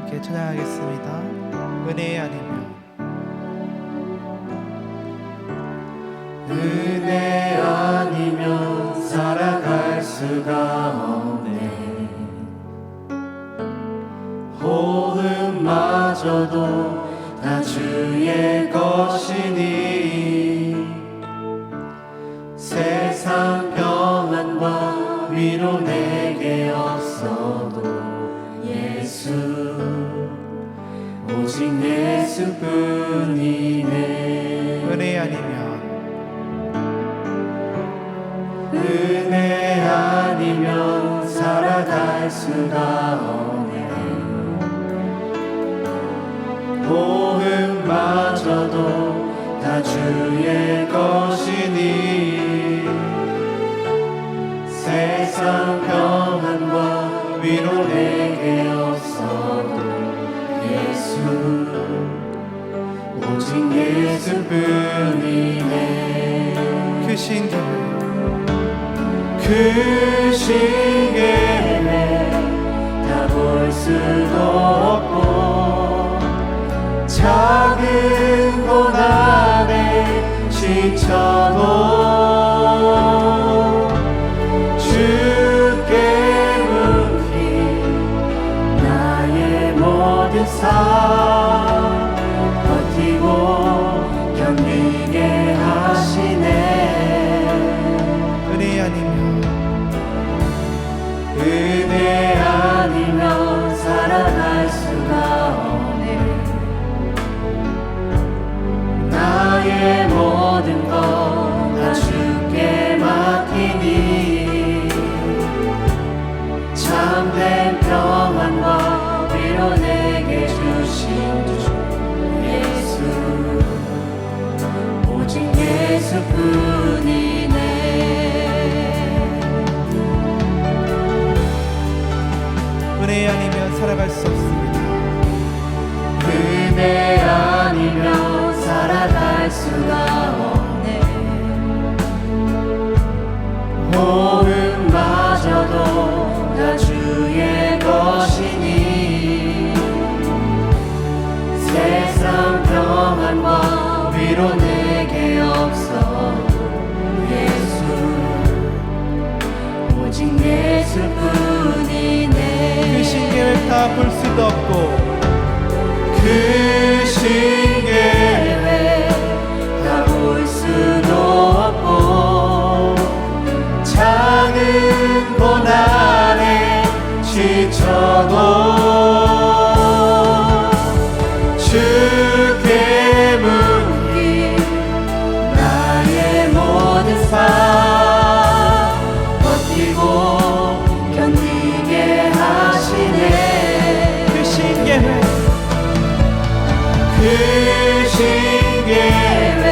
함께 찬양하겠습니다. 은혜 아니면. 은혜 아니면 살아갈 수가 없네. 호흡마저도 다 주의 것이니 세상 평안과 위로 내게 없어도 예수, 오직 예수뿐이네. 은혜 아니면. 은혜 아니면 살아갈 수가 없네. 호흡마저도 다 주의 것이니 세상 평안과 위로 내게 없어도 예수, 오직 예수뿐이네. 그 신경 그 시계에 다 볼 수도 없고 작은 고난에 지쳐도 주께 묻기 나의 모든 삶 버티고 견디게 하시네. 은혜 아니면. 은혜 아니면 살아갈 수가 없네. 나의 모든 것 다 주께 맡기니 참된 평안과 위로 내게 주신 주 예수, 오직 예수뿐이네. 은혜 아니면 살아갈 수 없습니다. 은혜 아니면 살아갈 수가 없네. 호흡마저도 다 주의 것이니 세상 평안과 위로 내게 없어도 예수, 오직 예수뿐이네. 그 신계획 다 볼 수도 없고 그 신계획 다 볼 수도 없고 작은 고난에 지쳐도 주께 묻기 나의 모든 삶 버티고 견디게 하시네. 그 신계획 그 신계획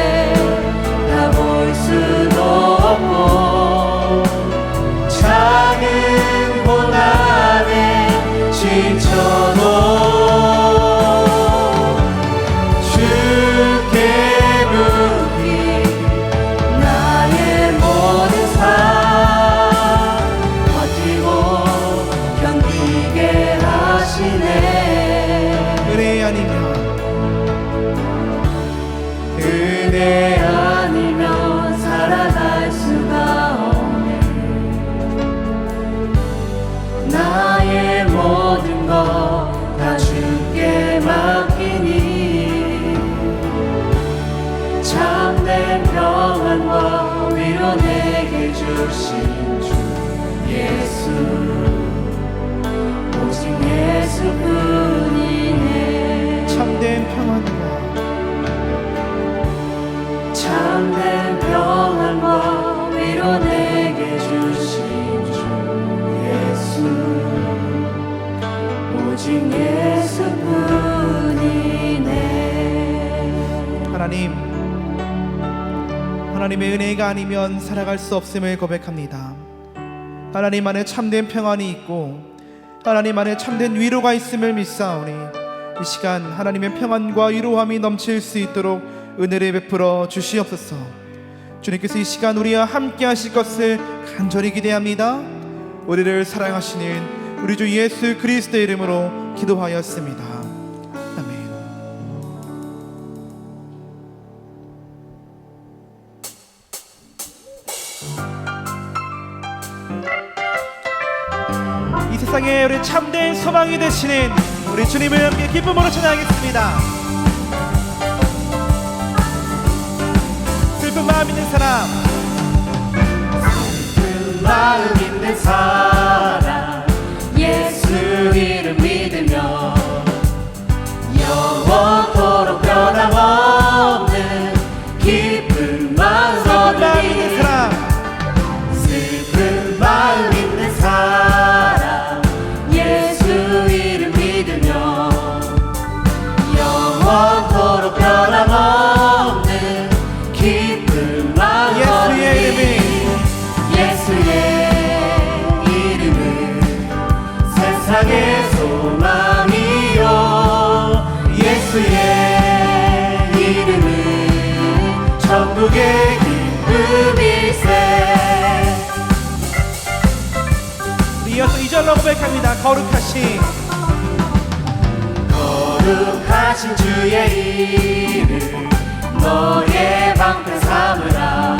다 볼 수도 없고 작은 고난에 지쳐도 주께 묻기 나의 모든 삶 버티고 견디게 하시네. 은혜 아니면. 은혜 아니면 살아갈 수가 없네. 나의 모든 것 다 주께 맡기니 참된 평안과 위로 내게 주신 주 예수, 오직 예수뿐이네. 참된 평안과 참된 평안과 위로 내게 주신 주 예수, 오직 예수뿐이네. 하나님의 은혜가 아니면 살아갈 수 없음을 고백합니다. 하나님 안에 참된 평안이 있고 하나님 안에 참된 위로가 있음을 믿사오니 이 시간 하나님의 평안과 위로함이 넘칠 수 있도록 은혜를 베풀어 주시옵소서. 주님께서 이 시간 우리와 함께 하실 것을 간절히 기대합니다. 우리를 사랑하시는 우리 주 예수 그리스도의 이름으로 기도하였습니다. 아멘. 이 세상에 우리 참된 소망이 되시는 우리 주님을 함께 기쁨으로 찬양하겠습니다. 슬픈 마음 있는 사람, 슬픈 마음 있는 사람, 예수 이름 믿으며 영원토록 변함없는 기쁜 마음 슬픈 마음 있는 얻으리. 사람, 슬픈 마음 있는 사람, 예수 이름 믿으며 영원토록 변함없는 기쁜 마음 예수의 얻으리. 예수의 이름은 세상의 소망이요, 예수의 이름은 천국의 기쁨일세. 이어서 2절로 고백합니다. 거룩하신 거룩하신 주의 이름 너의 방패 삼으라.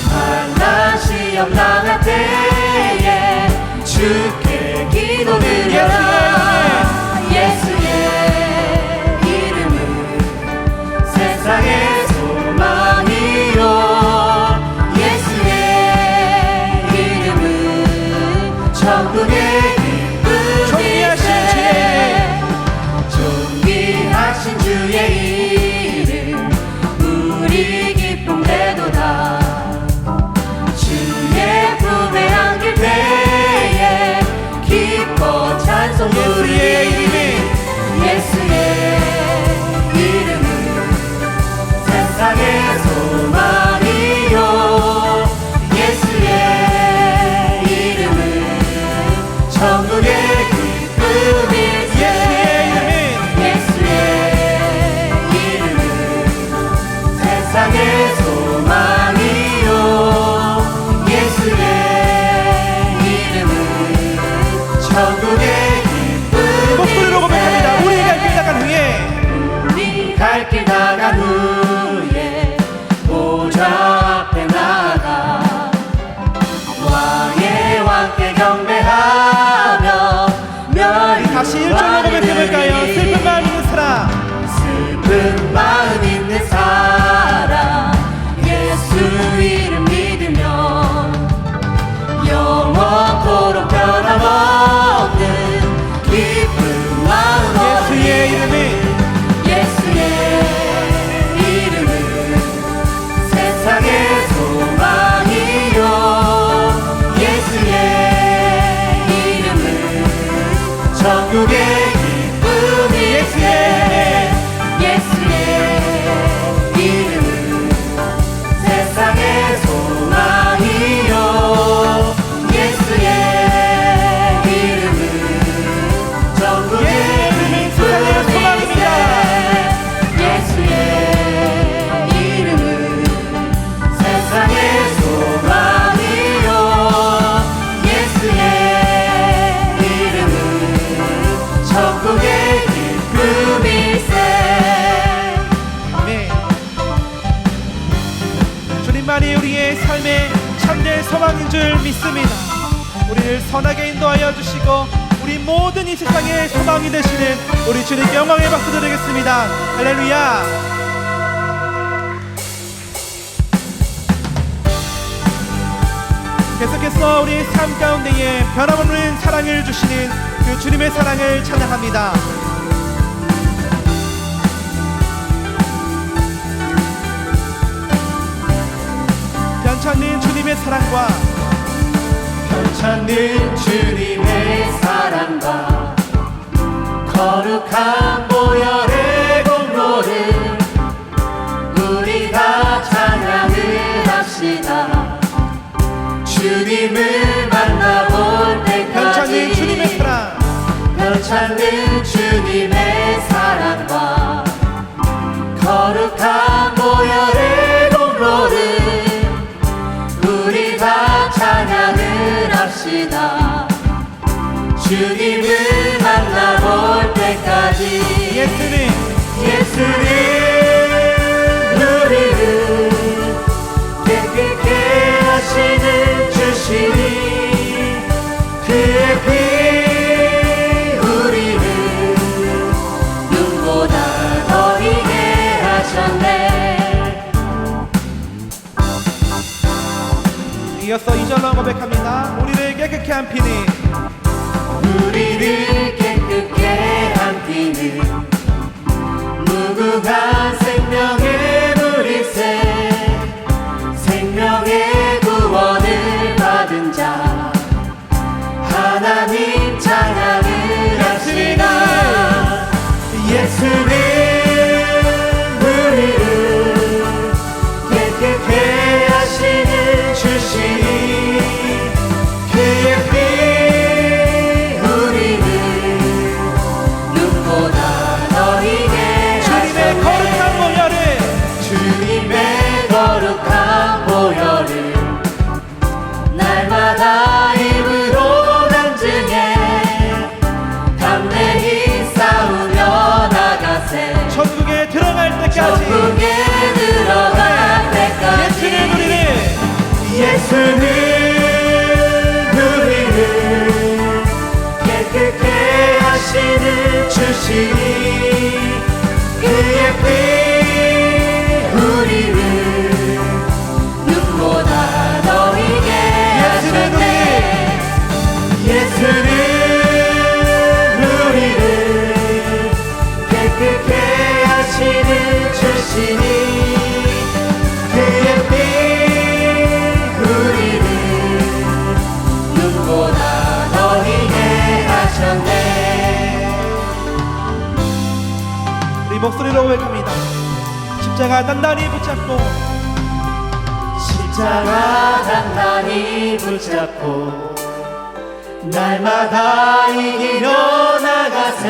환난 시험 당할 때에 주께 기도드려라. 예수의 이름은 세상의 소망이요, 예수의 이름은 천국의 존귀하신 기쁨일세. 존귀하신 주의 이름 우리 기쁨 되도다. 주의 품에 안길 때에 기뻐 찬송 부르리. 예수의 이름은 세상의 소망이요, 예수의 이름은 천국의 기쁨일세. 예수의 이름은 세상의 소망이요, 예수의 이름은 천국의 목소리로 고백합니다. 기쁨일세. 우리 갈 길 나간 후에 우리 갈 길 나간 후에 보좌 앞에 나가 왕의 왕께 경배하며 다시 1절로 고백해볼까요? 슬픈 마음 있는 사람, 슬픈 마음 있는 사람, 예수 이름 믿으며 영원토록 변함없는 기쁜 마음 예수의 얻으리. 이름은 예수의 이름은 세상의 소망이요, 예수의 이름은 천국의 기쁨일세. 예수의 이름은 세상의 소망이요, 예수의 이름은 천국의 예수의 세상의 소망입니다. 예수의 이름은 세상의 소망이요, 예수의 이름은 천국의 기쁨일세. 아멘. 주님만이 우리의 삶의 참된 소망인 줄 믿습니다. 우리를 선하게 인도하여 주시고 우리 모든 이 세상의 소망이 되시는 우리 주님께 영광의 박수 드리겠습니다. 할렐루야. 계속해서 우리 삶 가운데에 변함없는 사랑을 주시는 그 주님의 사랑을 찬양합니다. 변찮는 주님의 사랑과 변찮는 주님의 사랑과 거룩한 보혈의 공로를 우리 다 찬양을 합시다. 주님을 만나볼 때까지 변찮는 주님의 사랑, 변찮는 주님의 사랑과 거룩한 보혈의 공로를 우리 다 찬양을 합시다. 주님을 만나볼 때까지 예수는 우리를 깨끗게 하시는 주시니 그의 피 우리를 눈보다 더 이게 하셨네. 이어서 2절로 고백합니다. 우리를 깨끗게 한 피는 우리를 깨끗게 한 피는 무궁한 생명의 물일세. 생명의 구원을 받은 자 하나님 찬양을 하시나. 예수는 우리를 깨끗게 하시는 주시니 그의 피 우리를 눈보다 더 희게 주님의 거룩한 보혈을 주님의 거룩한 보혈을 날마다 입으로 간증해 담대히 싸우며 나가세. 천국에 들어갈 때까지 천국에 들어갈 때까지 예수는 우리를 깨끗게 하시는 주시니 그의 피 우리를 눈보다 더 희게 하셨네. 예수는 우리를 깨끗게 하시는 주시니 그의 피 우리를 눈보다 더 희게 하셨네. 우리 목소리로 고백합니다. 십자가 단단히 붙잡고 십자가 단단히 붙잡고 날마다 이기려 나가세.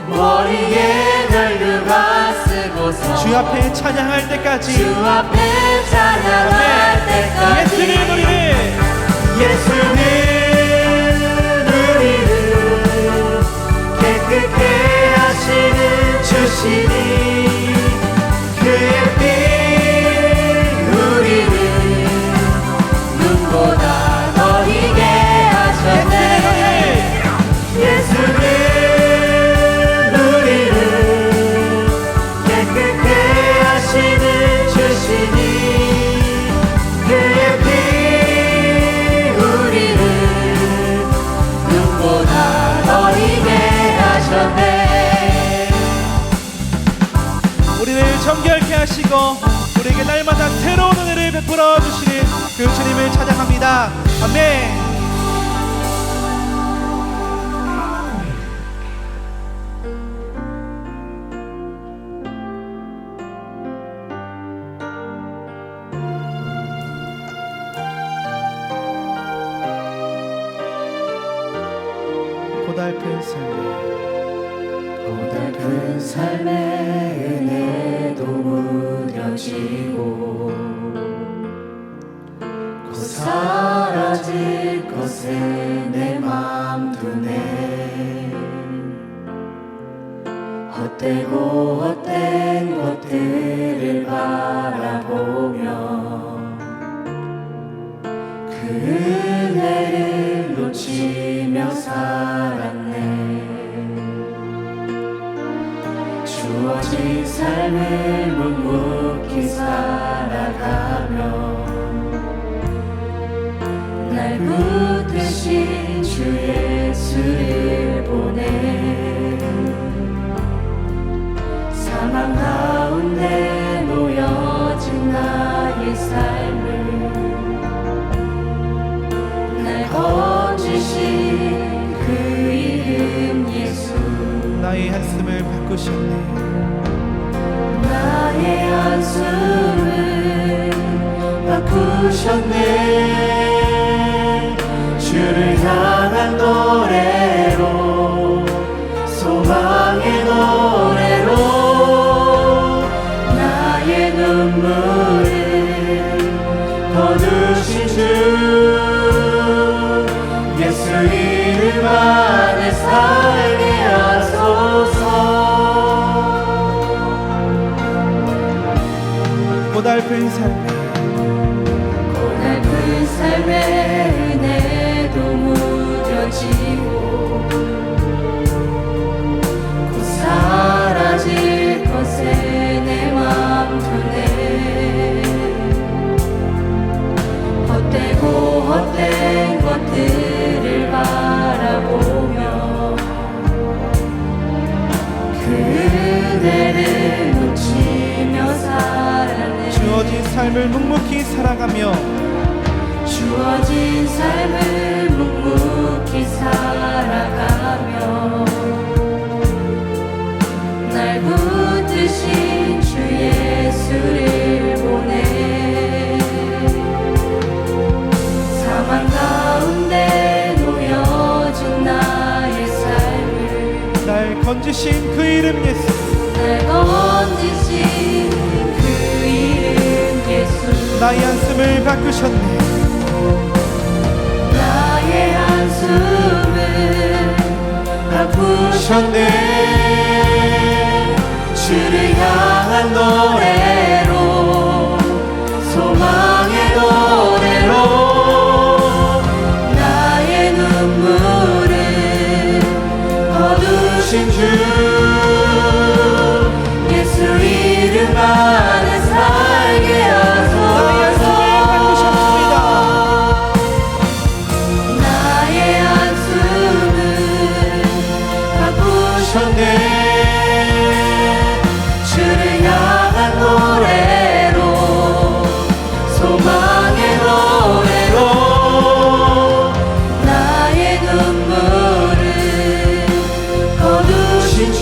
머리에 널루가 쓰고서 주 앞에 찬양할 때까지 주 앞에 찬양할 때까지 예수는 우리를 깨끗게 하시는 주시니 그의 피 우리를 눈보다 더 희게 하셨네. 예수는 우리를 깨끗게 하시는 주시니 그의 피 우리를 눈보다 더 희게 하셨네. 우리를 정결케 하시고 우리에게 날마다 새로운 은혜를 베풀어 주시는 그 주님을 찬양합니다. 아멘. 고달픈 삶의 은혜도 무뎌지고 곧 사라질 것에 내 맘 두네. 헛되고 헛된 것들을 바라보며 그 은혜를 놓치며 살았네. 주어진 삶을 묵묵히 살아가며 날 붙드신 주 예수를 보내. 사망 가운데 놓여진 나의 삶을 날 건지신 그 이름 예수. 나의 한숨을 바꾸셨네. 나의 한숨을 바꾸셨네. 주를 향한 노래로 소망의 노래로 나의 눈물을 거두신 주 예수 이름 고달픈 삶에 고달픈 삶의 은혜도 무뎌지고 곧 사라질 것에 내 맘 두네. 헛되고 헛된 것들을 바라보며 그 은혜를 놓치며 살아내. 주어진 삶을 묵묵히 살아가며 주어진 삶을 묵묵히 살아가며 날 붙드신 주 예수를 보내. 사망 가운데 놓여진 나의 삶을 날 건지신 그 이름 예수, 날 건지신 그 이름 예수. 나의 한숨을 바꾸셨네. 나의 한숨을 바꾸셨네. 주를 향한 노래로 소망의 노래로 나의 눈물을 거두신 주 예수 이름 안에 살게 하소서. 나의 한숨을 바꾸셨습니다. 나의 한숨을 바꾸셨네. 주를 향한 노래로 소망의 노래로 나의 눈물을 거두신 주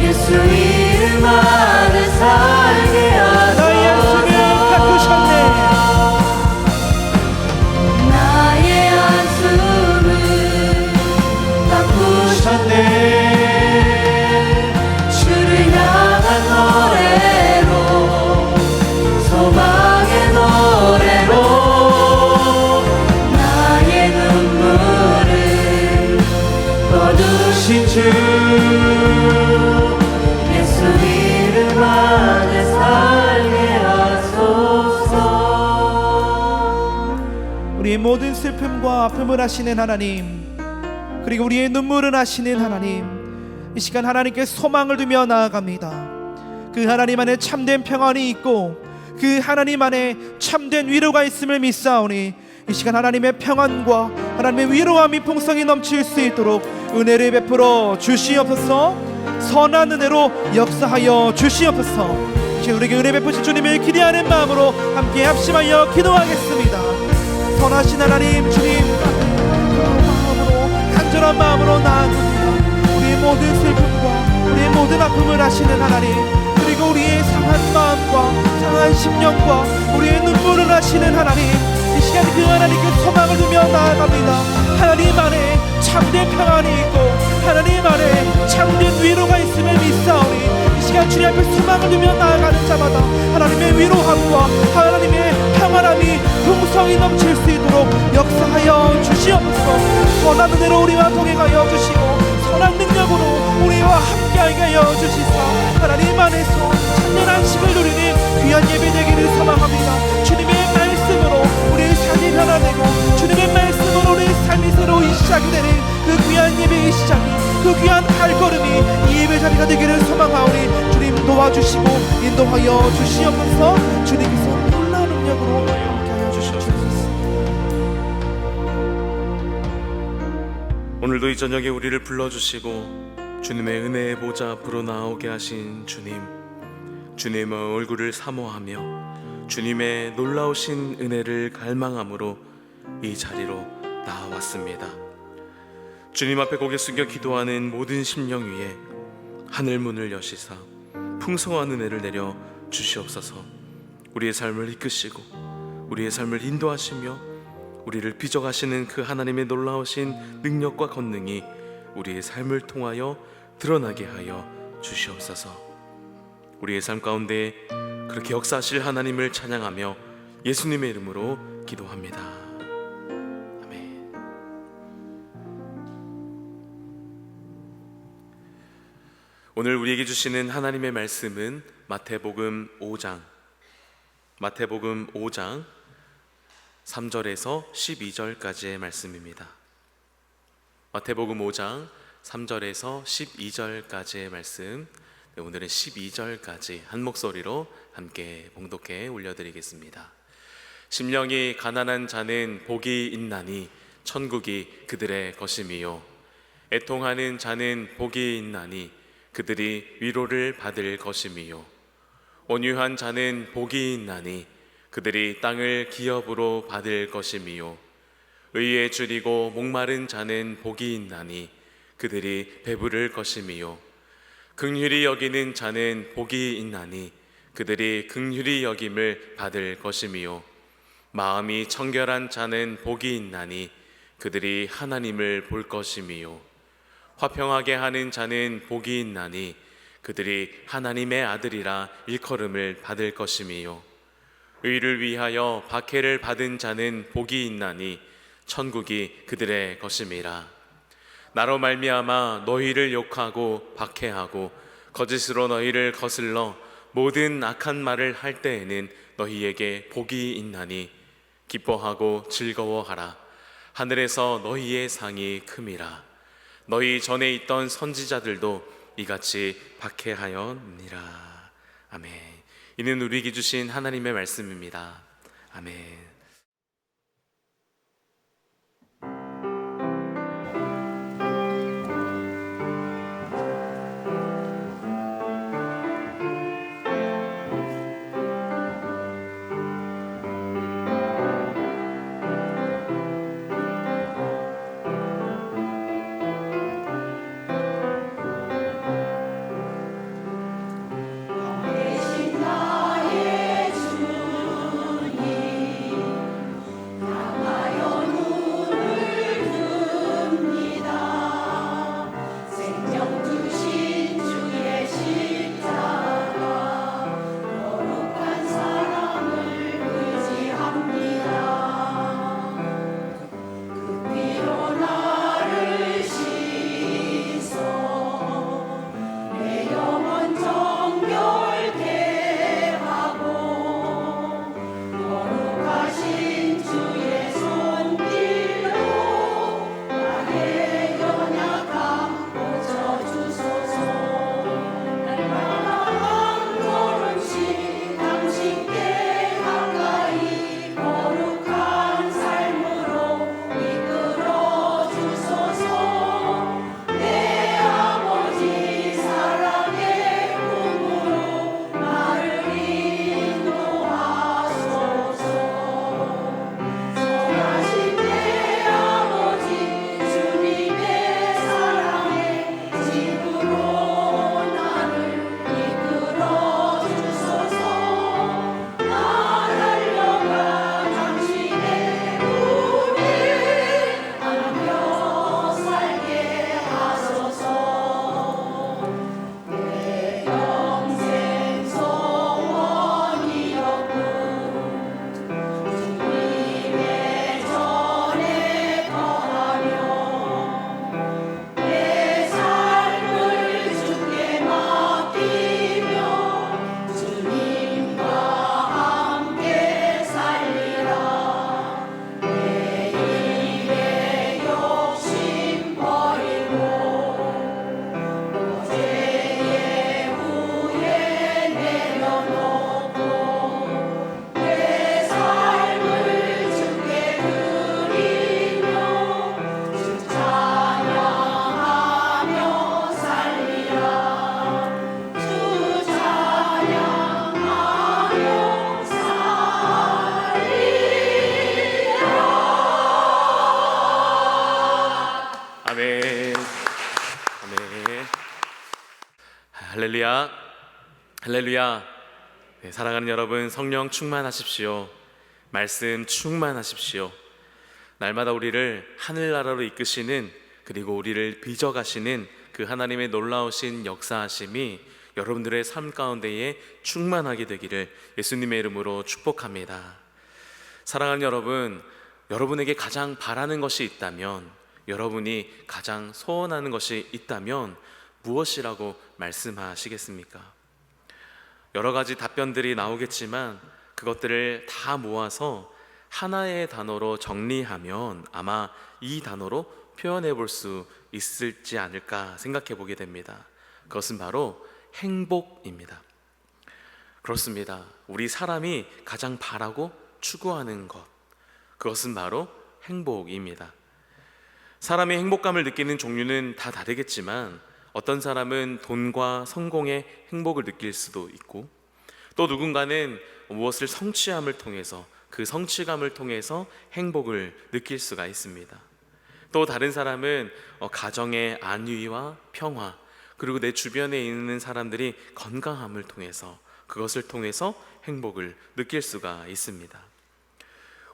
예수 이름 안에 살게 나의 한숨을 하소서. 바꾸셨네. 나의 한숨을 바꾸셨네. 주를 향한 노래로 소망의 노래로 나의 눈물을 거두신 주 예수 이름 안에 살게 하소서. 우리의 모든 슬픔과 아픔을 아시는 하나님, 그리고 우리의 눈물을 아시는 하나님, 이 시간 하나님께 소망을 두며 나아갑니다. 그 하나님 안에 참된 평안이 있고 그 하나님 안에 참된 위로가 있음을 믿사오니 이 시간 하나님의 평안과 하나님의 위로함이 풍성히 넘칠 수 있도록 은혜를 베풀어 주시옵소서. 선한 은혜로 역사하여 주시옵소서. 이제 우리에게 은혜 베푸실 주님을 기대하는 마음으로 함께 합심하여 기도하겠습니다. 선하신 하나님, 주님 마음으로, 간절한 마음으로 나아갑니다. 우리의 모든 슬픔과 우리의 모든 아픔을 아시는 하나님, 그리고 우리의 상한 마음과 상한 심령과 우리의 눈물을 아시는 하나님, 이 시간 그 하나님께 소망을 두며 나아갑니다. 하나님 안에 참된 평안이 있고 하나님 안에 참된 위로가 있음을 믿사오니 이 시간 주님 앞에 소망을 두며 나아가는 자마다 하나님의 위로함과 하나님의 평안함이 풍성히 넘칠 수 있도록 역사하여 주시옵소서. 선한 은혜로 우리와 동행하여 주시고 선한 능력으로 우리와 함께하게 하여 주시사 하나님 안에서 참된 안식을 누리는 귀한 예배 되기를 소망합니다. 주님의 말씀으로 우리의 삶이 변화되고 주님의 말씀으로 우리의 삶이 새로이 시작이 되는 그 귀한 예배의 시작이, 그 귀한 발걸음이 이 예배 자리가 되기를 소망하오니 주님 도와주시고 인도하여 주시옵소서. 주님께서 놀라운 능력으로 함께하여 주시옵소서. 오늘도 이 저녁에 우리를 불러주시고 주님의 은혜의 보좌 앞으로 나오게 하신 주님, 주님의 얼굴을 사모하며 주님의 놀라우신 은혜를 갈망함으로 이 자리로 나왔습니다. 주님 앞에 고개 숙여 기도하는 모든 심령 위에 하늘 문을 여시사 풍성한 은혜를 내려 주시옵소서. 우리의 삶을 이끄시고 우리의 삶을 인도하시며 우리를 빚어가시는 그 하나님의 놀라우신 능력과 권능이 우리의 삶을 통하여 드러나게 하여 주시옵소서. 우리의 삶 가운데 그렇게 역사하실 하나님을 찬양하며 예수님의 이름으로 기도합니다. 오늘 우리에게 주시는 하나님의 말씀은 마태복음 5장 3절에서 12절까지의 말씀입니다. 마태복음 5장 3절에서 12절까지의 말씀, 오늘은 12절까지 한 목소리로 함께 봉독해 올려드리겠습니다. 심령이 가난한 자는 복이 있나니 천국이 그들의 것임이요, 애통하는 자는 복이 있나니 그들이 위로를 받을 것임이요, 온유한 자는 복이 있나니 그들이 땅을 기업으로 받을 것임이요, 의에 줄이고 목마른 자는 복이 있나니 그들이 배부를 것임이요, 긍휼히 여기는 자는 복이 있나니 그들이 긍휼히 여김을 받을 것임이요, 마음이 청결한 자는 복이 있나니 그들이 하나님을 볼 것임이요, 화평하게 하는 자는 복이 있나니 그들이 하나님의 아들이라 일컬음을 받을 것임이요, 의를 위하여 박해를 받은 자는 복이 있나니 천국이 그들의 것임이라. 나로 말미암아 너희를 욕하고 박해하고 거짓으로 너희를 거슬러 모든 악한 말을 할 때에는 너희에게 복이 있나니 기뻐하고 즐거워하라. 하늘에서 너희의 상이 큼이라. 너희 전에 있던 선지자들도 이같이 박해하였느니라. 아멘. 이는 우리에게 주신 하나님의 말씀입니다. 아멘. 아멘. 아멘. 할렐루야. 할렐루야. 네, 사랑하는 여러분, 성령 충만하십시오. 말씀 충만하십시오. 날마다 우리를 하늘나라로 이끄시는, 그리고 우리를 빚어가시는 그 하나님의 놀라우신 역사하심이 여러분들의 삶 가운데에 충만하게 되기를 예수님의 이름으로 축복합니다. 사랑하는 여러분, 여러분에게 가장 바라는 것이 있다면, 여러분이 가장 소원하는 것이 있다면 무엇이라고 말씀하시겠습니까? 여러 가지 답변들이 나오겠지만 그것들을 다 모아서 하나의 단어로 정리하면 아마 이 단어로 표현해 볼 수 있을지 않을까 생각해 보게 됩니다. 그것은 바로 행복입니다. 그렇습니다. 우리 사람이 가장 바라고 추구하는 것, 그것은 바로 행복입니다. 사람이 행복감을 느끼는 종류는 다 다르겠지만 어떤 사람은 돈과 성공의 행복을 느낄 수도 있고, 또 누군가는 무엇을 성취함을 통해서 그 성취감을 통해서 행복을 느낄 수가 있습니다. 또 다른 사람은 가정의 안위와 평화, 그리고 내 주변에 있는 사람들이 건강함을 통해서, 그것을 통해서 행복을 느낄 수가 있습니다.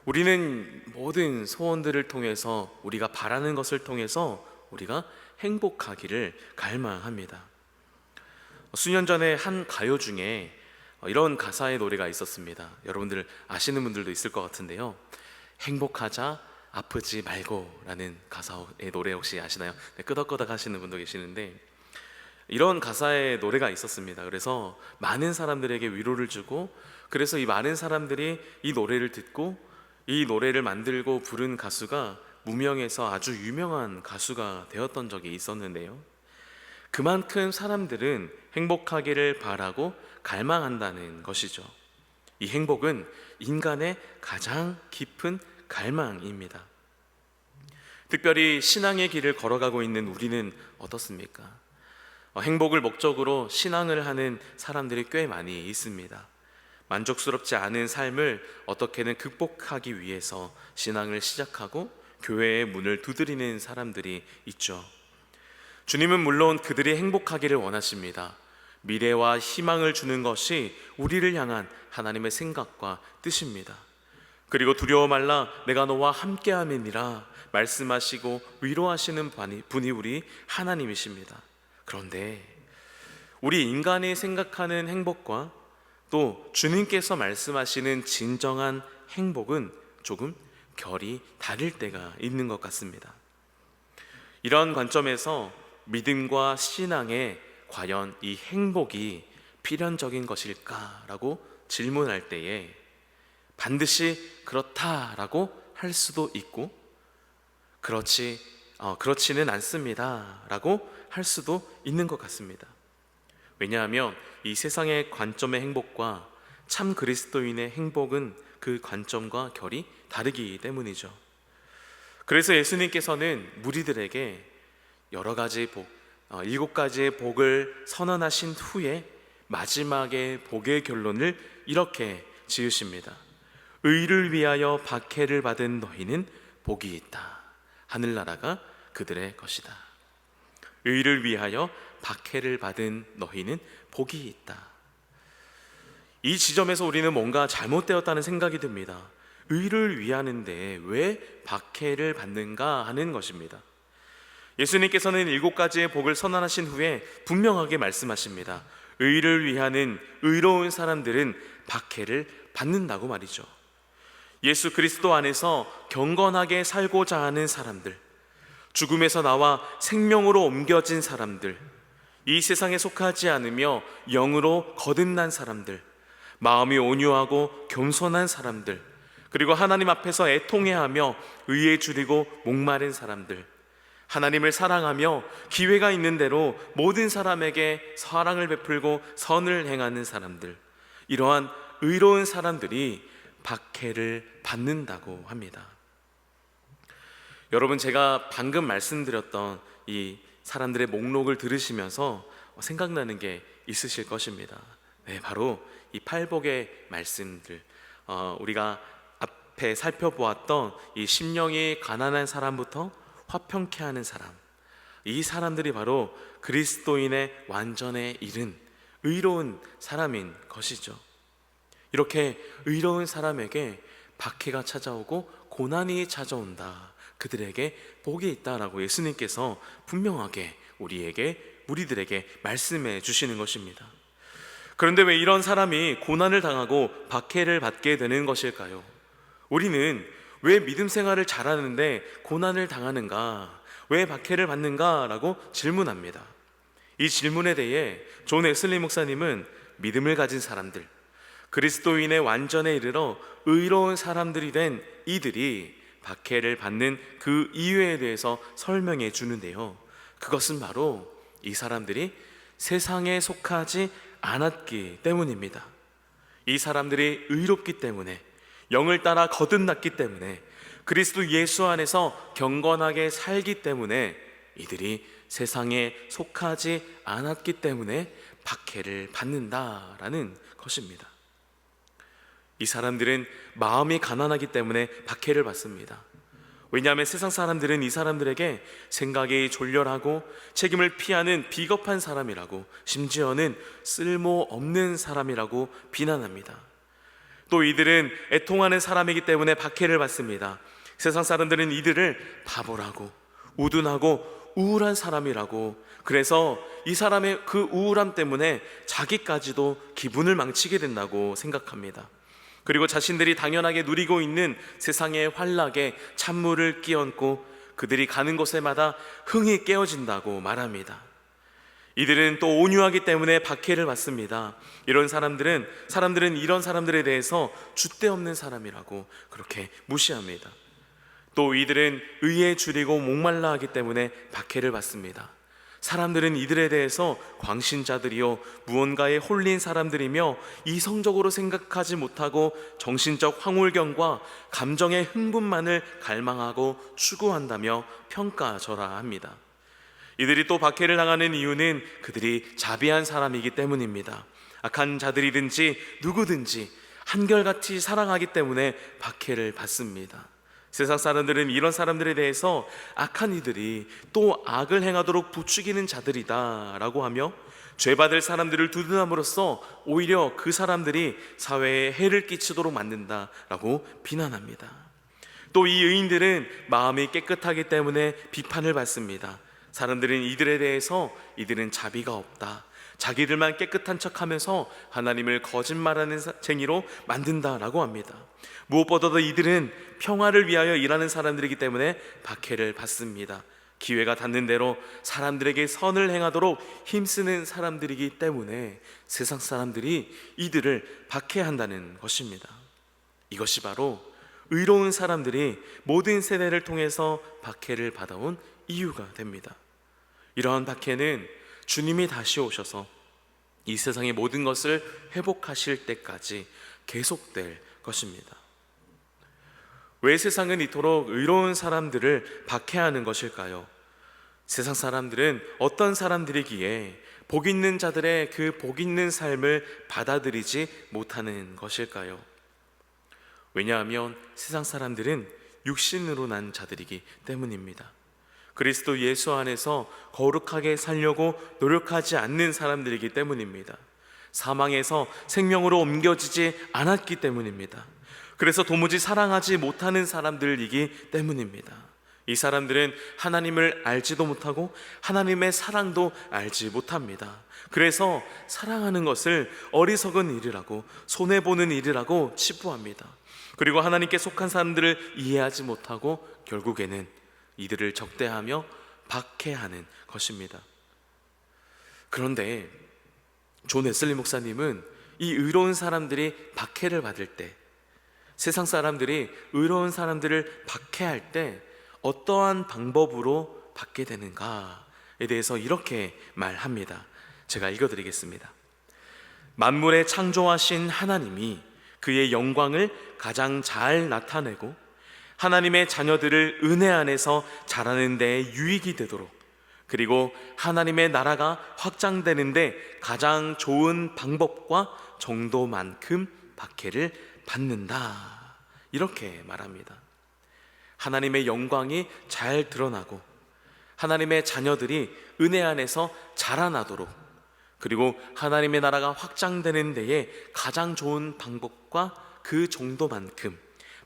우리는 모든 소원들을 통해서, 우리가 바라는 것을 통해서 우리가 행복하기를 갈망합니다. 수년 전에 한 가요 중에 이런 가사의 노래가 있었습니다. 여러분들 아시는 분들도 있을 것 같은데요. 행복하자 아프지 말고 라는 가사의 노래 혹시 아시나요? 네, 끄덕끄덕 하시는 분도 계시는데 이런 가사의 노래가 있었습니다. 그래서 많은 사람들에게 위로를 주고, 그래서 이 많은 사람들이 이 노래를 듣고 이 노래를 만들고 부른 가수가 무명에서 아주 유명한 가수가 되었던 적이 있었는데요. 그만큼 사람들은 행복하기를 바라고 갈망한다는 것이죠. 이 행복은 인간의 가장 깊은 갈망입니다. 특별히 신앙의 길을 걸어가고 있는 우리는 어떻습니까? 행복을 목적으로 신앙을 하는 사람들이 꽤 많이 있습니다. 만족스럽지 않은 삶을 어떻게든 극복하기 위해서 신앙을 시작하고 교회의 문을 두드리는 사람들이 있죠. 주님은 물론 그들이 행복하기를 원하십니다. 미래와 희망을 주는 것이 우리를 향한 하나님의 생각과 뜻입니다. 그리고 두려워 말라 내가 너와 함께함이니라 말씀하시고 위로하시는 분이 우리 하나님이십니다. 그런데 우리 인간이 생각하는 행복과 또 주님께서 말씀하시는 진정한 행복은 조금 결이 다를 때가 있는 것 같습니다. 이런 관점에서 믿음과 신앙에 과연 이 행복이 필연적인 것일까라고 질문할 때에 반드시 그렇다라고 할 수도 있고 그렇지는 않습니다라고 할 수도 있는 것 같습니다. 왜냐하면 이 세상의 관점의 행복과 참 그리스도인의 행복은 그 관점과 결이 다르기 때문이죠. 그래서 예수님께서는 무리들에게 여러 가지 복, 7가지의 복을 선언하신 후에 마지막에 복의 결론을 이렇게 지으십니다. 의를 위하여 박해를 받은 너희는 복이 있다. 하늘나라가 그들의 것이다. 의를 위하여 박해를 받은 너희는 복이 있다. 이 지점에서 우리는 뭔가 잘못되었다는 생각이 듭니다. 의를 위하는데 왜 박해를 받는가 하는 것입니다. 예수님께서는 7가지의 복을 선언하신 후에 분명하게 말씀하십니다. 의를 위하는 의로운 사람들은 박해를 받는다고 말이죠. 예수 그리스도 안에서 경건하게 살고자 하는 사람들, 죽음에서 나와 생명으로 옮겨진 사람들, 이 세상에 속하지 않으며 영으로 거듭난 사람들, 마음이 온유하고 겸손한 사람들, 그리고 하나님 앞에서 애통해하며 의에 줄이고 목마른 사람들, 하나님을 사랑하며 기회가 있는 대로 모든 사람에게 사랑을 베풀고 선을 행하는 사람들, 이러한 의로운 사람들이 박해를 받는다고 합니다. 여러분, 제가 방금 말씀드렸던 이 사람들의 목록을 들으시면서 생각나는 게 있으실 것입니다. 네, 바로 이 팔복의 말씀들, 우리가 앞에 살펴보았던 이 심령이 가난한 사람부터 화평케 하는 사람, 이 사람들이 바로 그리스도인의 완전에 이른 의로운 사람인 것이죠. 이렇게 의로운 사람에게 박해가 찾아오고 고난이 찾아온다, 그들에게 복이 있다라고 예수님께서 분명하게 우리에게, 우리들에게 말씀해 주시는 것입니다. 그런데 왜 이런 사람이 고난을 당하고 박해를 받게 되는 것일까요? 우리는 왜 믿음 생활을 잘하는데 고난을 당하는가, 왜 박해를 받는가 라고 질문합니다. 이 질문에 대해 존 웨슬리 목사님은 믿음을 가진 사람들, 그리스도인의 완전에 이르러 의로운 사람들이 된 이들이 박해를 받는 그 이유에 대해서 설명해 주는데요. 그것은 바로 이 사람들이 세상에 속하지 않았기 때문입니다. 이 사람들이 의롭기 때문에, 영을 따라 거듭났기 때문에, 그리스도 예수 안에서 경건하게 살기 때문에 이들이 세상에 속하지 않았기 때문에 박해를 받는다라는 것입니다. 이 사람들은 마음이 가난하기 때문에 박해를 받습니다. 왜냐하면 세상 사람들은 이 사람들에게 생각이 졸렬하고 책임을 피하는 비겁한 사람이라고, 심지어는 쓸모없는 사람이라고 비난합니다. 또 이들은 애통하는 사람이기 때문에 박해를 받습니다. 세상 사람들은 이들을 바보라고, 우둔하고 우울한 사람이라고, 그래서 이 사람의 그 우울함 때문에 자기까지도 기분을 망치게 된다고 생각합니다. 그리고 자신들이 당연하게 누리고 있는 세상의 환락에 찬물을 끼얹고 그들이 가는 곳에마다 흥이 깨어진다고 말합니다. 이들은 또 온유하기 때문에 박해를 받습니다. 사람들은 이런 사람들에 대해서 줏대없는 사람이라고 그렇게 무시합니다. 또 이들은 의에 줄이고 목말라 하기 때문에 박해를 받습니다. 사람들은 이들에 대해서 광신자들이요, 무언가에 홀린 사람들이며 이성적으로 생각하지 못하고 정신적 황홀경과 감정의 흥분만을 갈망하고 추구한다며 평가절하합니다. 이들이 또 박해를 당하는 이유는 그들이 자비한 사람이기 때문입니다. 악한 자들이든지 누구든지 한결같이 사랑하기 때문에 박해를 받습니다. 세상 사람들은 이런 사람들에 대해서 악한 이들이 또 악을 행하도록 부추기는 자들이다 라고 하며 죄받을 사람들을 두둔함으로써 오히려 그 사람들이 사회에 해를 끼치도록 만든다 라고 비난합니다. 또 이 의인들은 마음이 깨끗하기 때문에 비판을 받습니다. 사람들은 이들에 대해서 이들은 자비가 없다, 자기들만 깨끗한 척하면서 하나님을 거짓말하는 쟁이로 만든다라고 합니다. 무엇보다도 이들은 평화를 위하여 일하는 사람들이기 때문에 박해를 받습니다. 기회가 닿는 대로 사람들에게 선을 행하도록 힘쓰는 사람들이기 때문에 세상 사람들이 이들을 박해한다는 것입니다. 이것이 바로 의로운 사람들이 모든 세대를 통해서 박해를 받아온 이유가 됩니다. 이러한 박해는 주님이 다시 오셔서 이 세상의 모든 것을 회복하실 때까지 계속될 것입니다. 왜 세상은 이토록 의로운 사람들을 박해하는 것일까요? 세상 사람들은 어떤 사람들이기에 복 있는 자들의 그 복 있는 삶을 받아들이지 못하는 것일까요? 왜냐하면 세상 사람들은 육신으로 난 자들이기 때문입니다. 그리스도 예수 안에서 거룩하게 살려고 노력하지 않는 사람들이기 때문입니다. 사망에서 생명으로 옮겨지지 않았기 때문입니다. 그래서 도무지 사랑하지 못하는 사람들이기 때문입니다. 이 사람들은 하나님을 알지도 못하고 하나님의 사랑도 알지 못합니다. 그래서 사랑하는 것을 어리석은 일이라고, 손해보는 일이라고 치부합니다. 그리고 하나님께 속한 사람들을 이해하지 못하고 결국에는 이들을 적대하며 박해하는 것입니다. 그런데 존 웨슬리 목사님은 이 의로운 사람들이 박해를 받을 때, 세상 사람들이 의로운 사람들을 박해할 때 어떠한 방법으로 받게 되는가에 대해서 이렇게 말합니다. 제가 읽어드리겠습니다. 만물의 창조하신 하나님이 그의 영광을 가장 잘 나타내고 하나님의 자녀들을 은혜 안에서 자라는 데 유익이 되도록, 그리고 하나님의 나라가 확장되는 데 가장 좋은 방법과 정도만큼 박해를 받는다, 이렇게 말합니다. 하나님의 영광이 잘 드러나고 하나님의 자녀들이 은혜 안에서 자라나도록, 그리고 하나님의 나라가 확장되는 데에 가장 좋은 방법과 그 정도만큼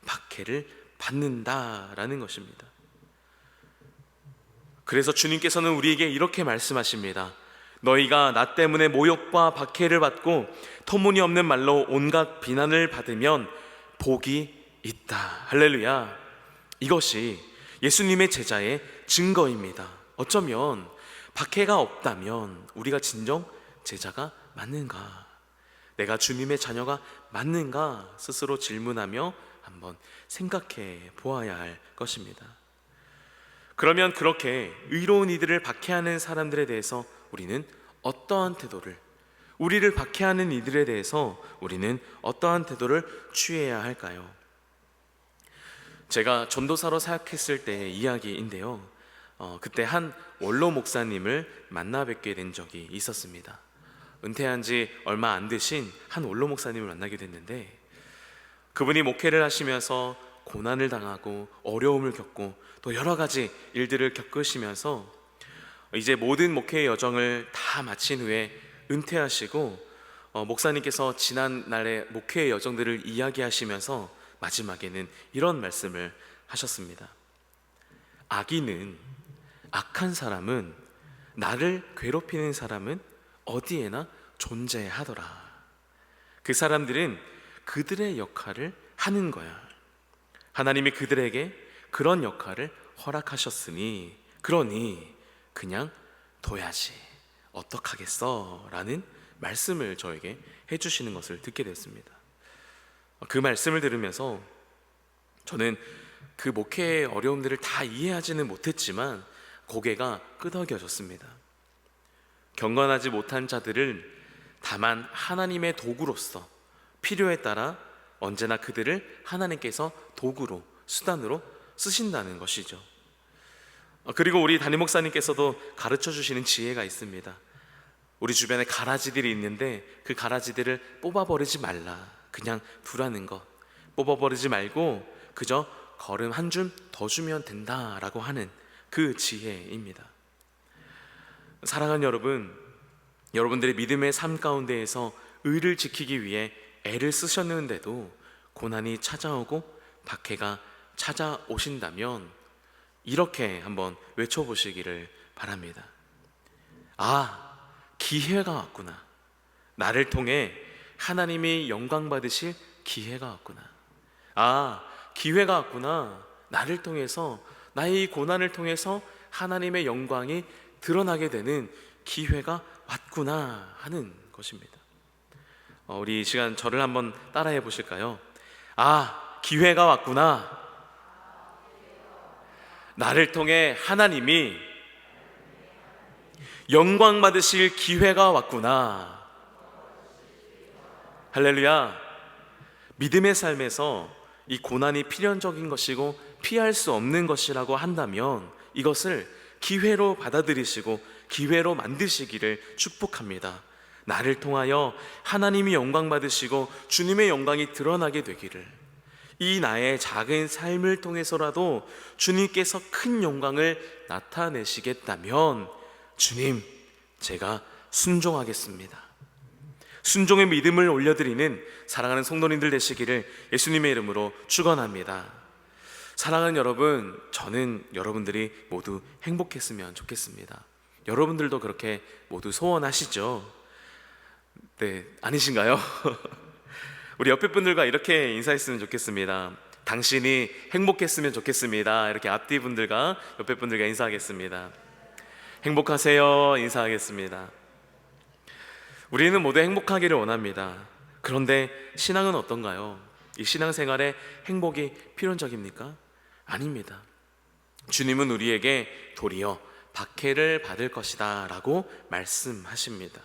박해를 받는다라는 것입니다. 그래서 주님께서는 우리에게 이렇게 말씀하십니다. 너희가 나 때문에 모욕과 박해를 받고 터무니없는 말로 온갖 비난을 받으면 복이 있다. 할렐루야. 이것이 예수님의 제자의 증거입니다. 어쩌면 박해가 없다면 우리가 진정 제자가 맞는가? 내가 주님의 자녀가 맞는가? 스스로 질문하며 한번 생각해 보아야 할 것입니다. 그러면 그렇게 의로운 이들을 박해하는 사람들에 대해서 우리는 어떠한 태도를, 우리를 박해하는 이들에 대해서 우리는 어떠한 태도를 취해야 할까요? 제가 전도사로 사역했을 때의 이야기인데요. 그때 한 원로 목사님을 만나 뵙게 된 적이 있었습니다. 은퇴한 지 얼마 안 되신 한 원로 목사님을 만나게 됐는데, 그분이 목회를 하시면서 고난을 당하고 어려움을 겪고 또 여러 가지 일들을 겪으시면서 이제 모든 목회의 여정을 다 마친 후에 은퇴하시고 목사님께서 지난날의 목회의 여정들을 이야기하시면서 마지막에는 이런 말씀을 하셨습니다. 악한 사람은, 나를 괴롭히는 사람은 어디에나 존재하더라. 그 사람들은 그들의 역할을 하는 거야. 하나님이 그들에게 그런 역할을 허락하셨으니, 그러니 그냥 둬야지, 어떡하겠어? 라는 말씀을 저에게 해주시는 것을 듣게 됐습니다. 그 말씀을 들으면서 저는 그 목회의 어려움들을 다 이해하지는 못했지만 고개가 끄덕여졌습니다. 경건하지 못한 자들을 다만 하나님의 도구로서 필요에 따라 언제나 그들을 하나님께서 도구로, 수단으로 쓰신다는 것이죠. 그리고 우리 담임 목사님께서도 가르쳐 주시는 지혜가 있습니다. 우리 주변에 가라지들이 있는데 그 가라지들을 뽑아버리지 말라, 그냥 두라는 것. 뽑아버리지 말고 그저 걸음 한 줌 더 주면 된다라고 하는 그 지혜입니다. 사랑하는 여러분, 여러분들의 믿음의 삶 가운데에서 의를 지키기 위해 애를 쓰셨는데도 고난이 찾아오고 박해가 찾아오신다면 이렇게 한번 외쳐보시기를 바랍니다. 기회가 왔구나. 나를 통해 하나님이 영광 받으실 기회가 왔구나. 기회가 왔구나. 나를 통해서, 나의 이 고난을 통해서 하나님의 영광이 드러나게 되는 기회가 왔구나 하는 것입니다. 우리 이 시간 저를 한번 따라해 보실까요? 기회가 왔구나. 나를 통해 하나님이 영광 받으실 기회가 왔구나. 할렐루야. 믿음의 삶에서 이 고난이 필연적인 것이고 피할 수 없는 것이라고 한다면 이것을 기회로 받아들이시고 기회로 만드시기를 축복합니다. 나를 통하여 하나님이 영광 받으시고 주님의 영광이 드러나게 되기를, 이 나의 작은 삶을 통해서라도 주님께서 큰 영광을 나타내시겠다면 주님, 제가 순종하겠습니다. 순종의 믿음을 올려드리는 사랑하는 성도님들 되시기를 예수님의 이름으로 축원합니다. 사랑하는 여러분, 저는 여러분들이 모두 행복했으면 좋겠습니다. 여러분들도 그렇게 모두 소원하시죠? 네, 아니신가요? 우리 옆에 분들과 이렇게 인사했으면 좋겠습니다. 당신이 행복했으면 좋겠습니다. 이렇게 앞뒤 분들과 옆에 분들과 인사하겠습니다. 행복하세요. 인사하겠습니다. 우리는 모두 행복하기를 원합니다. 그런데 신앙은 어떤가요? 이 신앙생활에 행복이 필연적입니까? 아닙니다. 주님은 우리에게 도리어 박해를 받을 것이다 라고 말씀하십니다.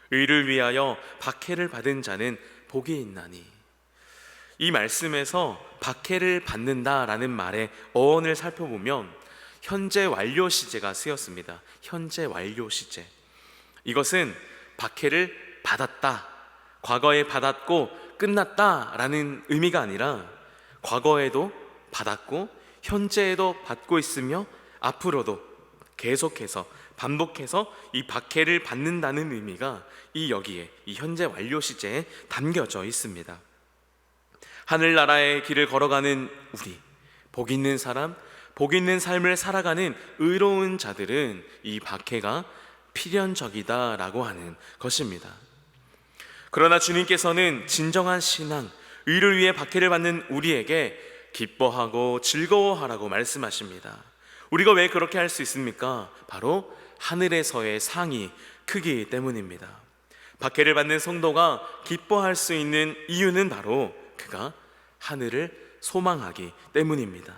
의를 위하여 박해를 받은 자는 복이 있나니. 이 말씀에서 박해를 받는다라는 말의 어원을 살펴보면 현재 완료 시제가 쓰였습니다. 현재 완료 시제. 이것은 박해를 받았다, 과거에 받았고 끝났다라는 의미가 아니라 과거에도 받았고 현재에도 받고 있으며 앞으로도 계속해서 반복해서 이 박해를 받는다는 의미가 여기에 이 현재 완료 시제에 담겨져 있습니다. 하늘나라의 길을 걸어가는 우리, 복 있는 사람, 복 있는 삶을 살아가는 의로운 자들은 이 박해가 필연적이다라고 하는 것입니다. 그러나 주님께서는 진정한 신앙, 의를 위해 박해를 받는 우리에게 기뻐하고 즐거워하라고 말씀하십니다. 우리가 왜 그렇게 할 수 있습니까? 바로 하늘에서의 상이 크기 때문입니다. 박해를 받는 성도가 기뻐할 수 있는 이유는 바로 그가 하늘을 소망하기 때문입니다.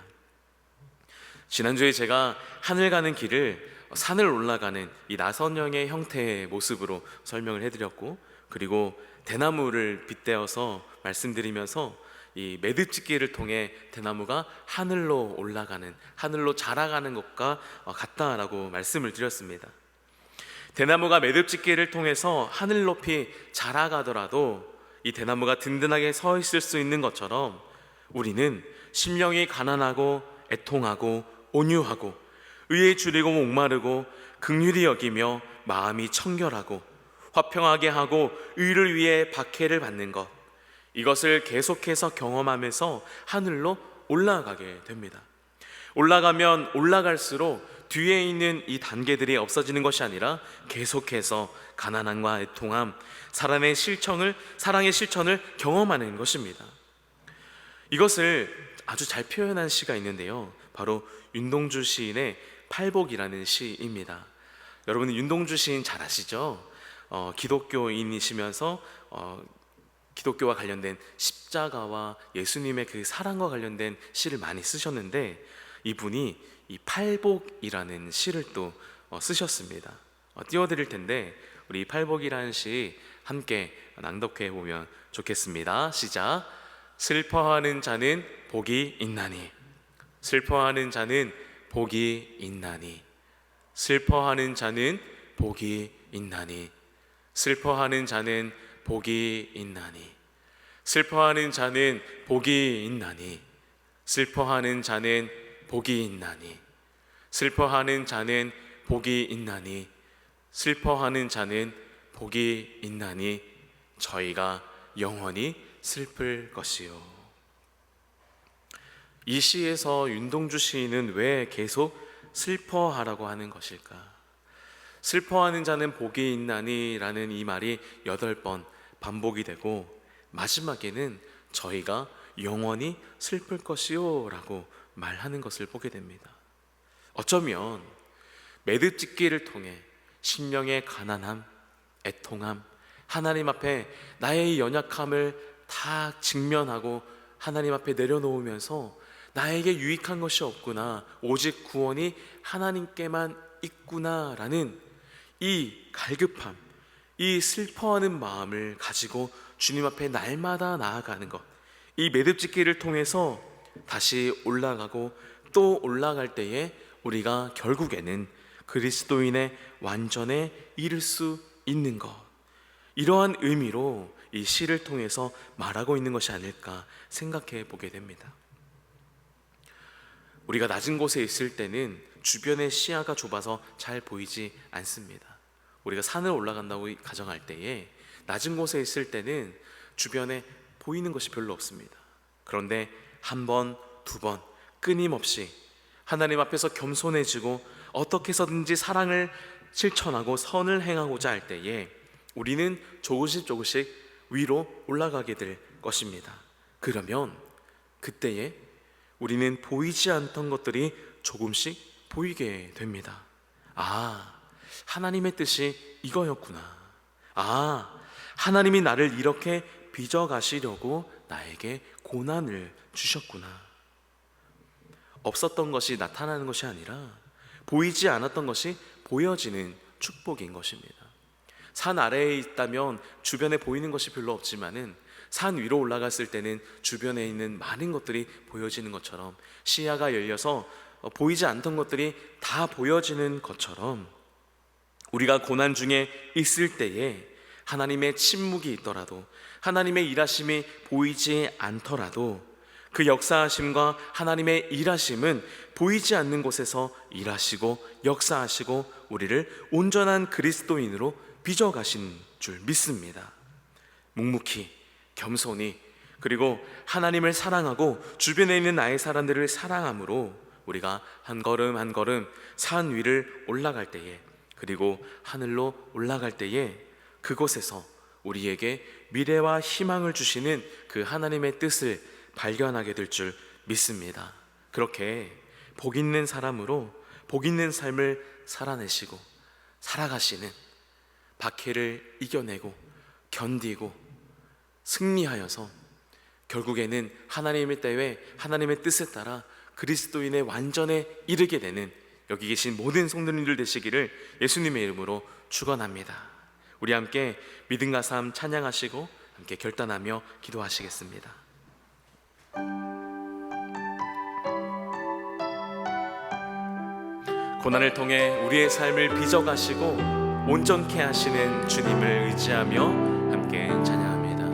지난주에 제가 하늘 가는 길을 산을 올라가는 이 나선형의 형태의 모습으로 설명을 해드렸고, 그리고 대나무를 빗대어서 말씀드리면서 이 매듭짓기를 통해 대나무가 하늘로 올라가는, 하늘로 자라가는 것과 같다라고 말씀을 드렸습니다. 대나무가 매듭짓기를 통해서 하늘 높이 자라가더라도 이 대나무가 든든하게 서 있을 수 있는 것처럼 우리는 심령이 가난하고 애통하고 온유하고 의에 줄이고 목마르고 긍휼히 여기며 마음이 청결하고 화평하게 하고 의를 위해 박해를 받는 것, 이것을 계속해서 경험하면서 하늘로 올라가게 됩니다. 올라가면 올라갈수록 뒤에 있는 이 단계들이 없어지는 것이 아니라 계속해서 가난함과 애통함, 사랑의 실천을 경험하는 것입니다. 이것을 아주 잘 표현한 시가 있는데요, 바로 윤동주 시인의 팔복이라는 시입니다. 여러분은 윤동주 시인 잘 아시죠? 기독교인이시면서 기독교와 관련된 십자가와 예수님의 그 사랑과 관련된 시를 많이 쓰셨는데, 이분이 이 팔복이라는 시를 또 쓰셨습니다. 띄워드릴 텐데 우리 팔복이라는 시 함께 낭독해 보면 좋겠습니다. 시작. 슬퍼하는 자는 복이 있나니, 슬퍼하는 자는 복이 있나니, 슬퍼하는 자는 복이 있나니, 슬퍼하는 자는 복이 있나니, 슬퍼하는 자는 복이 있나니, 슬퍼하는 자는 복이 있나니, 슬퍼하는 자는 복이 있나니, 슬퍼하는 자는 복이 있나니, 저희가 영원히 슬플 것이요. 이 시에서 윤동주 시인은 왜 계속 슬퍼하라고 하는 것일까? 슬퍼하는 자는 복이 있나니 라는 이 말이 8번 반복이 되고, 마지막에는 저희가 영원히 슬플 것이요 라고 말하는 것을 보게 됩니다. 어쩌면 매듭짓기를 통해 심령의 가난함, 애통함, 하나님 앞에 나의 연약함을 다 직면하고 하나님 앞에 내려놓으면서 나에게 유익한 것이 없구나, 오직 구원이 하나님께만 있구나라는 이 갈급함, 이 슬퍼하는 마음을 가지고 주님 앞에 날마다 나아가는 것, 이 매듭짓기를 통해서 다시 올라가고 또 올라갈 때에 우리가 결국에는 그리스도인의 완전에 이를 수 있는 것, 이러한 의미로 이 시를 통해서 말하고 있는 것이 아닐까 생각해 보게 됩니다. 우리가 낮은 곳에 있을 때는 주변의 시야가 좁아서 잘 보이지 않습니다. 우리가 산을 올라간다고 가정할 때에 낮은 곳에 있을 때는 주변에 보이는 것이 별로 없습니다. 그런데 한 번, 두 번 끊임없이 하나님 앞에서 겸손해지고 어떻게 해서든지 사랑을 실천하고 선을 행하고자 할 때에 우리는 조금씩 위로 올라가게 될 것입니다. 그러면 그때에 우리는 보이지 않던 것들이 조금씩 보이게 됩니다. 아, 하나님의 뜻이 이거였구나. 아, 하나님이 나를 이렇게 빚어가시려고 나에게 고난을 주셨구나. 없었던 것이 나타나는 것이 아니라 보이지 않았던 것이 보여지는 축복인 것입니다. 산 아래에 있다면 주변에 보이는 것이 별로 없지만은 산 위로 올라갔을 때는 주변에 있는 많은 것들이 보여지는 것처럼, 시야가 열려서 보이지 않던 것들이 다 보여지는 것처럼, 우리가 고난 중에 있을 때에 하나님의 침묵이 있더라도, 하나님의 일하심이 보이지 않더라도 그 역사하심과 하나님의 일하심은 보이지 않는 곳에서 일하시고 역사하시고 우리를 온전한 그리스도인으로 빚어가신 줄 믿습니다. 묵묵히, 겸손히, 그리고 하나님을 사랑하고 주변에 있는 나의 사람들을 사랑함으로 우리가 한 걸음 한 걸음 산 위를 올라갈 때에, 그리고 하늘로 올라갈 때에 그곳에서 우리에게 미래와 희망을 주시는 그 하나님의 뜻을 발견하게 될 줄 믿습니다. 그렇게 복 있는 사람으로 복 있는 삶을 살아내시고 살아가시는, 박해를 이겨내고 견디고 승리하여서 결국에는 하나님의 때에 하나님의 뜻에 따라 그리스도인의 완전에 이르게 되는 여기 계신 모든 성도님들 되시기를 예수님의 이름으로 축원합니다. 우리 함께 믿음과 삶 찬양하시고 함께 결단하며 기도하시겠습니다. 고난을 통해 우리의 삶을 빚어가시고 온전케 하시는 주님을 의지하며 함께 찬양합니다.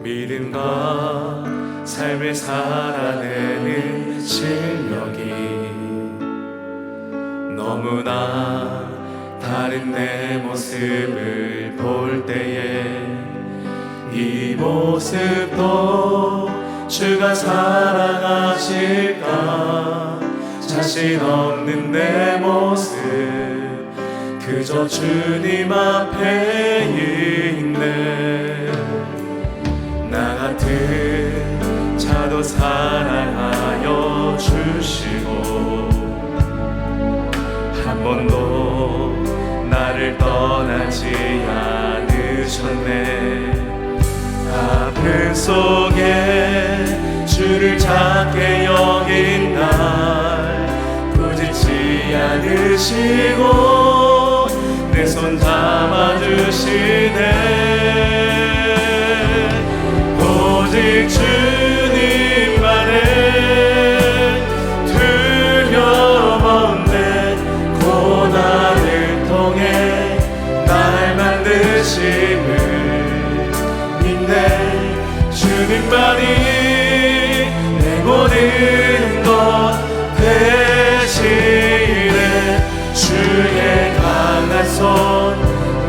믿음과 삶을 살아내는 실력이 너무나 다른 내 모습을 볼 때에 이 모습도 주가 사랑하실까 자신 없는 내 모습 그저 주님 앞에 있네. 나 같은 자도 사랑하여 주시고 한 번도 나를 떠나지 않으셨네. 아픔 속에 주를 찾게 여긴 날 꾸짖지 않으시고 내 손 잡아주시네. 오직 주님만의 두려움 없네. 고난을 통해 날 만드심을 믿네. 주님만이 내 모든 것 대신에 주의 강한 손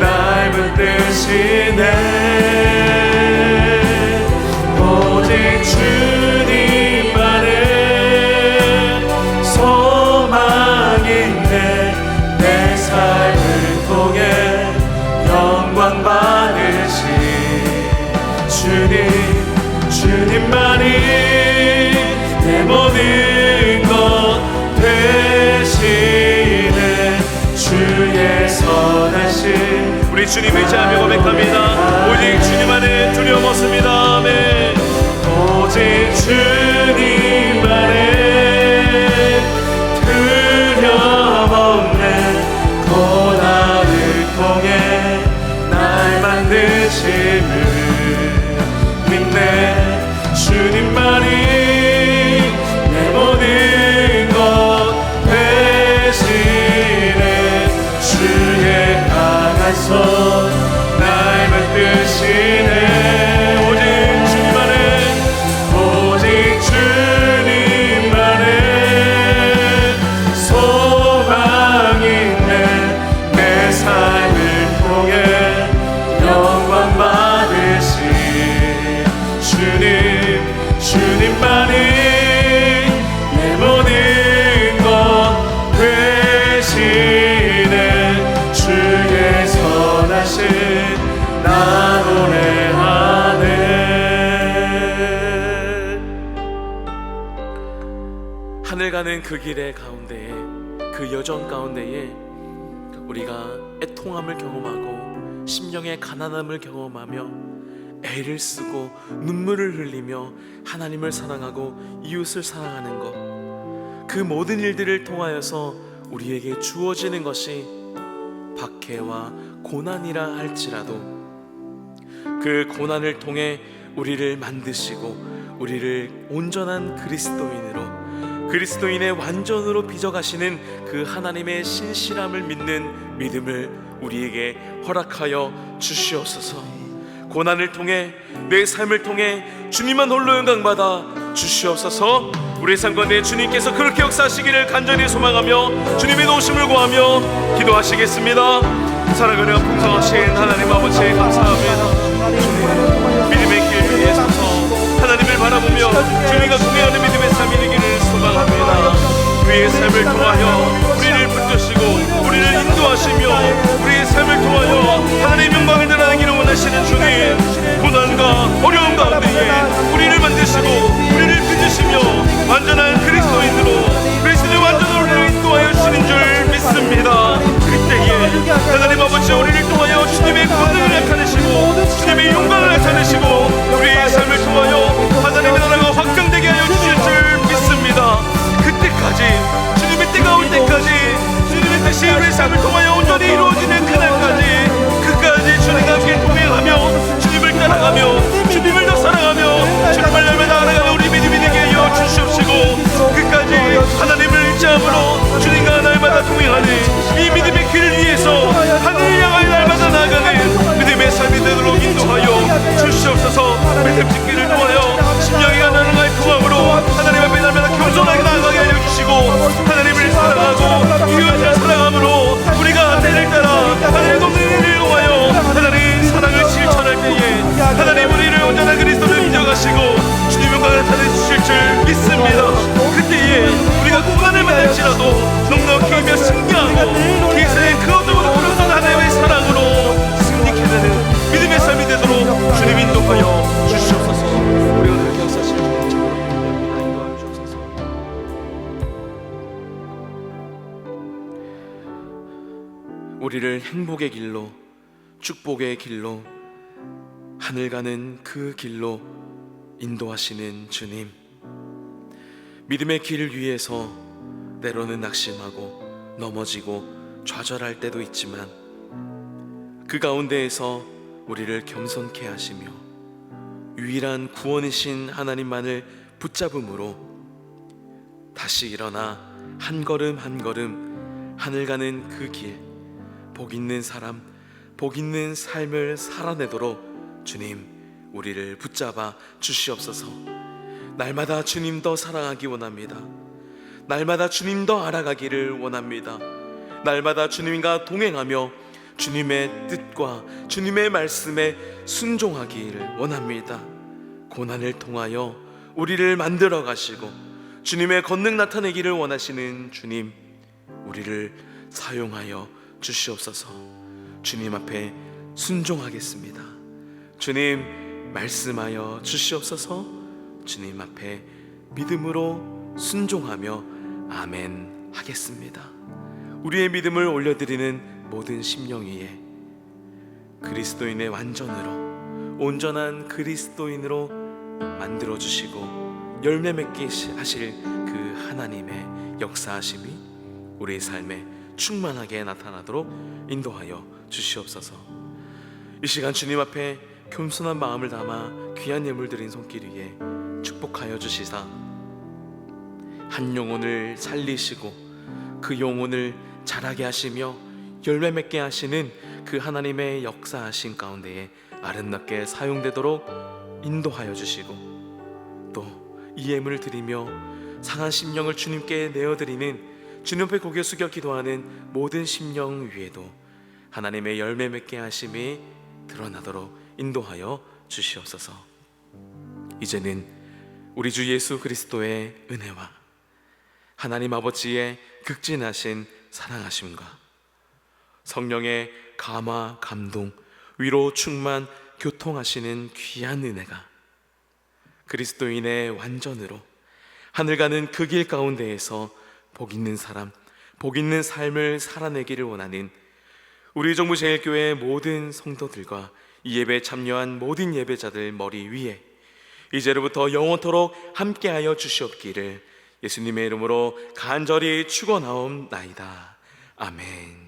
날 붙드시네. 오직 주님만의 소망인데 내 삶을 통해 영광 받으신 주님만이 내 모든 것 대신에 주의 선하신 우리 주님 의지하며 고백합니다. 오직 주님만의 두려움 없습니다. 아멘. 오직 주님만의 두려움 없네. 고난을 통해 날 만드심을 믿네. 주님만이 내 모든 것 대신에 주의 강한 손 날 붙드시네. 오직 주님만의 소망이네. 내 삶을 통해 영광 받으신 주님만이 내 모든 것 대신에 주의 선하신 나 노래하네. 하늘 가는 그 길의 가운데에 그 여정 가운데에 우리가 애통함을 경험하고 심령의 가난함을 경험하며 애를 쓰고 눈물을 흘리며 하나님을 사랑하고 이웃을 사랑하는 것, 그 모든 일들을 통하여서 우리에게 주어지는 것이 박해와 고난이라 할지라도 그 고난을 통해 우리를 만드시고 우리를 온전한 그리스도인의 완전으로 빚어가시는 그 하나님의 신실함을 믿는 믿음을 우리에게 허락하여 주시옵소서. 고난을 통해 내 삶을 통해 주님만 홀로 영광받아 주시옵소서. 우리의 삶 가운데 주님께서 그렇게 역사하시기를 간절히 소망하며 주님의 도우심을 구하며 기도하시겠습니다. 사랑하는 풍성하신 하나님 아버지 감사합니다. 주님 믿음의 길 위에 서서 하나님을 바라보며 주님과 동행하는 믿음의 삶이 되기를 소망합니다. 우리의 삶을 통하여 우리를 붙드시고 우리를 인도하시며 우리의 삶을 통하여 하나님의 영광을 드러내기를 원하시는 주님, 고난과 어려움 가운데에 우리를 만드시고 우리를 빚으시며 완전한 그리스도인의 완전으로 인도하여 주시는 줄 믿습니다. 우리를 행복의 길로, 축복의 길로, 하늘 가는 그 길로 인도하시는 주님, 믿음의 길 위에서 때로는 낙심하고 넘어지고 좌절할 때도 있지만 그 가운데에서 우리를 겸손케 하시며 유일한 구원이신 하나님만을 붙잡음으로 다시 일어나 한 걸음 한 걸음 하늘 가는 그 길, 복 있는 사람, 복 있는 삶을 살아내도록 주님 우리를 붙잡아 주시옵소서. 날마다 주님 더 사랑하기 원합니다. 날마다 주님 더 알아가기를 원합니다. 날마다 주님과 동행하며 주님의 뜻과 주님의 말씀에 순종하기를 원합니다. 고난을 통하여 우리를 만들어 가시고 주님의 권능 나타내기를 원하시는 주님, 우리를 사용하여 주시옵소서. 주님 앞에 순종하겠습니다. 주님 말씀하여 주시옵소서. 주님 앞에 믿음으로 순종하며 아멘 하겠습니다. 우리의 믿음을 올려드리는 모든 심령 위에 그리스도인의 완전으로, 온전한 그리스도인으로 만들어주시고 열매 맺게 하실 그 하나님의 역사하심이 우리의 삶에 충만하게 나타나도록 인도하여 주시옵소서. 이 시간 주님 앞에 겸손한 마음을 담아 귀한 예물 드린 손길 위에 축복하여 주시사 한 영혼을 살리시고 그 영혼을 자라게 하시며 열매 맺게 하시는 그 하나님의 역사하신 가운데에 아름답게 사용되도록 인도하여 주시고, 또 이 예물을 드리며 상한 심령을 주님께 내어드리는 주님 앞에 고개 숙여 기도하는 모든 심령 위에도 하나님의 열매 맺게 하심이 드러나도록 인도하여 주시옵소서. 이제는 우리 주 예수 그리스도의 은혜와 하나님 아버지의 극진하신 사랑하심과 성령의 감화, 감동, 위로, 충만, 교통하시는 귀한 은혜가 그리스도인의 완전으로 하늘 가는 그 길 가운데에서 복 있는 사람, 복 있는 삶을 살아내기를 원하는 우리 정부 제일교회 모든 성도들과 이 예배에 참여한 모든 예배자들 머리 위에 이제로부터 영원토록 함께하여 주시옵기를 예수님의 이름으로 간절히 축원하옵나이다. 아멘.